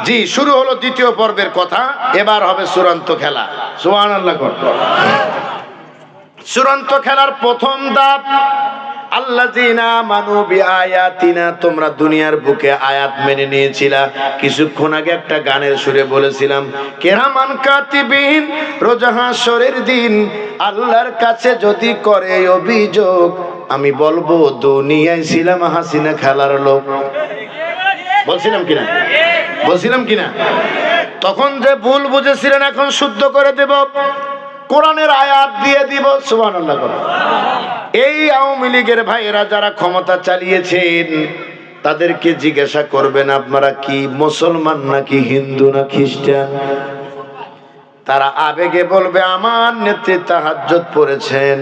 জি, শুরু হলো দ্বিতীয় পর্বের কথা। এবার হবে চূড়ান্ত খেলা। সুবহানাল্লাহ। চূড়ান্ত খেলার প্রথম ধাপ, আল্লাযিনা আমানু বিআয়াতিনা, তোমরা দুনিয়ার বুকে আয়াত মেনে নিয়েছিলা। কিছুক্ষণ আগে একটা গানের সুরে বলেছিলাম, কিরামান কাতিবিন, রোজ হাশরের দিন আল্লাহর কাছে যদি করে অভিযোগ, আমি বলবো দুনিয়ায় ছিলাম হাসিনা খেলার লোক। বলছিলাম কিনা? বলছিলাম কিনা? তখন যে ভুল বুঝেছিলেন এখন শুদ্ধ করে দেব, কোরআনের আয়াত দিয়ে দিব। সুবহানাল্লাহ। এই আওয়ামী লীগের ভাইয়েরা যারা ক্ষমতা চালিয়েছেন তাদেরকে জিজ্ঞাসা করবেন, আপনারা কি মুসলমান নাকি হিন্দু না খ্রিস্টান? তারা আবেগে বলবে, আমার নেত্রী তাহাজ্জুদ পড়েছেন,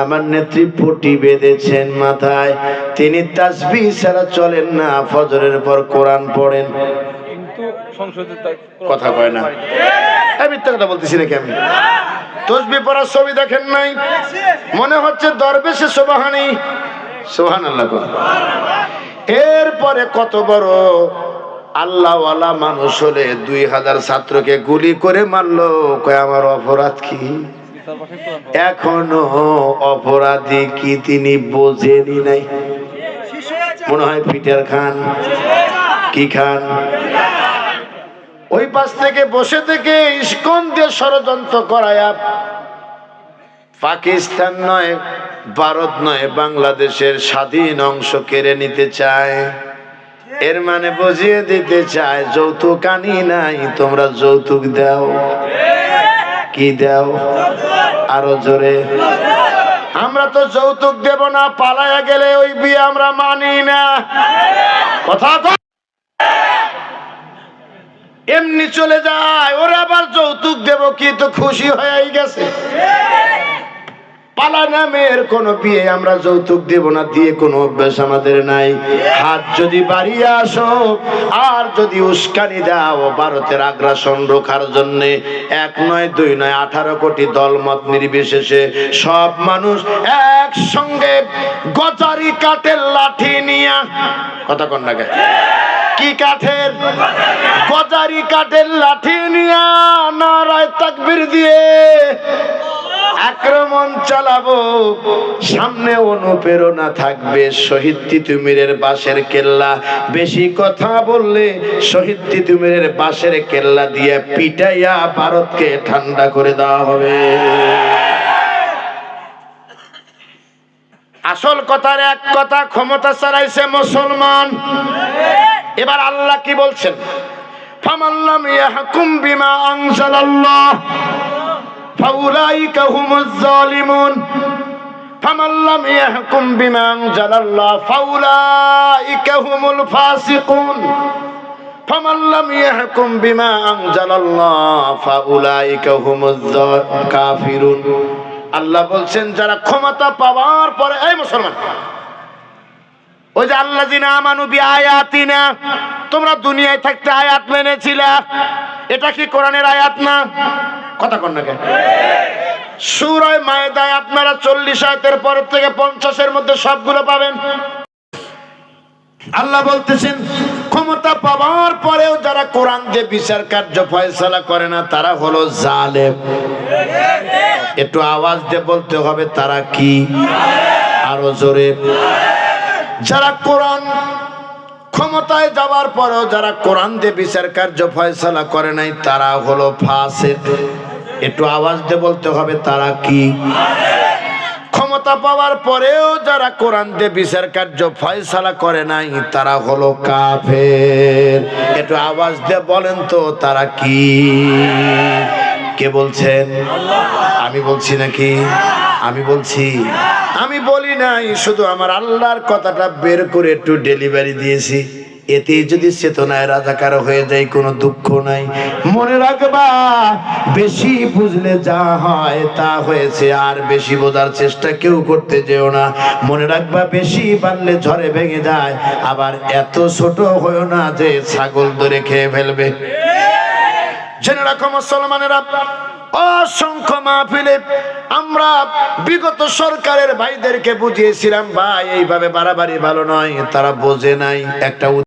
আমার নেত্রী পটি বেঁধেছেন মাথায়, তিনি তাসবিহ ছাড়া চলেন না, ফজরের পর কোরআন পড়েন। কিন্তু সংসদে কথা কয় না। এই মিথ্যা কথা বলতেছি নাকি আমি? তাসবিহ পড়ার ছবি দেখেন নাই? মনে হচ্ছে দরবেশে সুবহানি। সুবহানাল্লাহ। এরপরে কত বড় আল্লাহওয়ালা মানুষ হলে 2000 ছাত্রকে গুলি করে মারলো, কয় আমার অপরাধ কি? এখনো অপরাধী কি তিনি বোঝেনি নাই? মনে হয় পিটার খান। কি খান? ওই পাশ থেকে বসে থেকে ইস্কন দিয়ে ষড়যন্ত্র করায়া পাকিস্তান নয়, ভারত নয়, বাংলাদেশের স্বাধীন অংশ কেড়ে নিতে চায়। এর মানে বুঝিয়ে দিতে চায় যৌতুক আনি নাই, তোমরা যৌতুক দাও। কি দাও? আরো জোরে। আমরা তো যৌতুক দেব না, পালায়া গেলে ওই বিয়ে আমরা মানি না। কথা এমনি চলে যায়, ওরা আবার যৌতুক দেব কি? তো খুশি হয়ে গেছে। পালা নামের কোন বিয়ে আমরা যৌতুক দেব না, দিয়ে কোনো অভ্যাস আমাদের নাই। হাত যদি বাড়িয়ে আসো আর যদি উস্কানি দাও ভারতের আগ্রাসন রোখার জন্য, 1 নয় 2 নয় 18 কোটি দলমত নির্বিশেষে সব মানুষ একসঙ্গে গজারি কাঠের লাঠি নিয়ে, কথা কন না কি কাঠের? গজারি কাঠের লাঠি নিয়ে নারায়ে তাকবীর দিয়ে আক্রমণ চালাবো। সামনে অনুপ্রেরণা থাকবে শহীদ তিতুমীরের বাঁশের কেল্লা। বেশি কথা বললে শহীদ তিতুমীরের বাঁশের কেল্লা দিয়ে পিটাইয়া ভারতকে ঠান্ডা করে দেওয়া হবে। আসল কথার এক কথা, ক্ষমতা চালাইছে মুসলমান। এবার আল্লাহ কি বলছেন? ফামাল্লাম ইয়াহকুম বিমা আনজালাল্লাহ ফাউলাইকা হুমুজ জালিমুন। ফামাল্লাম ইয়াহকুম বিমা আনজালাল্লাহ ফাউলাইকা হুমুল ফাসিকুন। ফামাল্লাম ইয়াহকুম বিমা আনজালাল্লাহ ফাউলাইকা হুমুজ কাফিরুন। আল্লাহ বলছেন যারা ক্ষমতা পাওয়ার পরে, এই মুসলমান, ওই যে আল্লাযিনা আমানু বিআয়াতিনা, তোমরা দুনিয়ায় থাকতে আয়াত মেনেছিলা, এটা কি কোরআনের আয়াত না? কথা কন না কেন? সূরা মায়েদায় আপনারা 40 আয়াতের পর থেকে 50 এর মধ্যে সবগুলো পাবেন। আল্লাহ বলতেছেন ক্ষমতা পাওয়ার পরেও যারা কোরআন দিয়ে বিচার কার্য ফয়সালা করে না তারা হলো জালেম। একটু আওয়াজ দিয়ে বলতে হবে, তারা কি? আরো জোরে। যারা কোরআন ক্ষমতায় যাওয়ার পরেও যারা কোরআন দিয়ে বিচার কার্য ফয়সালা করে নাই তারা হলো ফাসিক। একটু আওয়াজ দিয়ে বলতে হবে, তারা কি? ক্ষমতা পাওয়ার পরেও যারা কোরআন দিয়ে বিচার কার্য ফয়সালা করে নাই তারা হলো কাফের। একটু আওয়াজ দিয়ে বলেন তো, তারা কি? কে বলছেন? আমি বলছি নাকি? আমি বলছি? আমি বলি নাই, শুধু আমার আল্লাহর কথাটা বের করে একটু ডেলিভারি দিয়েছি। এতে যদি চেতনায় রাজাকার হয়ে যায় কোনো দুঃখ নাই। মনে রাখবা, বেশি বুঝলে যা হয় তা হয়েছে, আর বেশি বোঝার চেষ্টা কেউ করতে যেও না। মনে রাখবা, বেশি বাড়লে ঝড়ে ভেঙে যায়, আবার এত ছোট হয়েও না যে ছাগল ধরে খেয়ে ফেলবে। জেনে রাখো মুসলমানেরা, অসংখ্য মাহফিলে আমরা বিগত সরকারের ভাইদেরকে বুঝিয়েছিলাম, ভাই এইভাবে বাড়াবাড়ি ভালো নয়, তারা বোঝে নাই। একটা